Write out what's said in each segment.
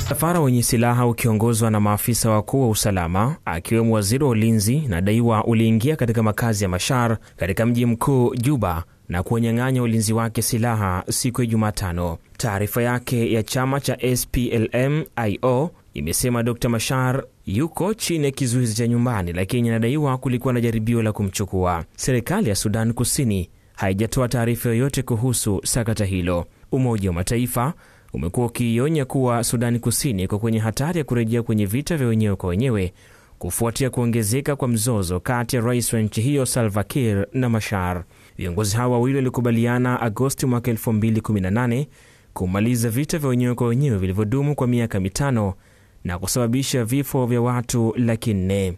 Msafara wenye silaha ukiongozwa na maafisa wakuu wa usalama akiwemo waziri wa ulinzi na daiwa uliingia katika makazi ya Machar katika mji mkuu Juba na kunyang'anya ulinzi wake silaha siku ya Jumatano. Taarifa yake ya chama cha SPLM-IO imesema Dr. Machar yuko chini ya kizuizi cha nyumbani, lakini inadaiwa kulikuwa na jaribio la kumchukua. Serikali ya Sudan Kusini haijatoa taarifa yoyote kuhusu sakata hilo. Umoja wa Mataifa umekuwa ukionya kuwa Sudan Kusini iko kwenye hatari ya kurejea kwenye vita vya wenyewe kwa wenyewe kufuatia kuongezeka kwa mzozo kati ya rais wa nchi hiyo Salva Kiir na Machar. Viongozi hawa wawili walikubaliana Agosti mwaka 2018 kumaliza vita vya wenyewe kwa wenyewe vilivyodumu kwa miaka 5 na kusababisha vifo vya watu 400,000.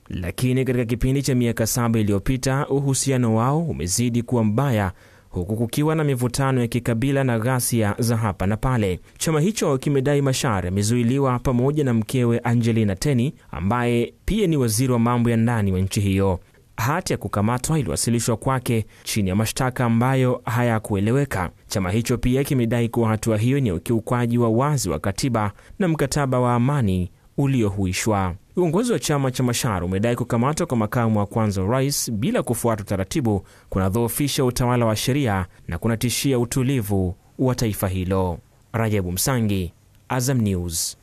Lakini katika kipindi cha miaka 7 iliyopita uhusiano wao umezidi kuwa mbaya, huku kukiwa na mivutano ya kikabila na ghasia za hapa na pale. Chama hicho kimedai Machar amezuiliwa pamoja na mkewe Angelina Teny ambaye pia ni waziri wa mambo ya ndani wa nchi hiyo. Hati ya kukamatwa iliwasilishwa kwake chini ya mashtaka ambayo hayakueleweka. Chama hicho pia kimedai kuwa hatua hiyo ni ukiukwaji wa wazi wa katiba na mkataba wa amani uliohuishwa. Uongozi wa chama cha Machar umedai kukamatwa kwa makamu wa kwanza wa rais bila kufuata taratibu kunadhoofisha utawala wa sheria na kunatishia utulivu wa taifa hilo. Rajabu Msangi, Azam News.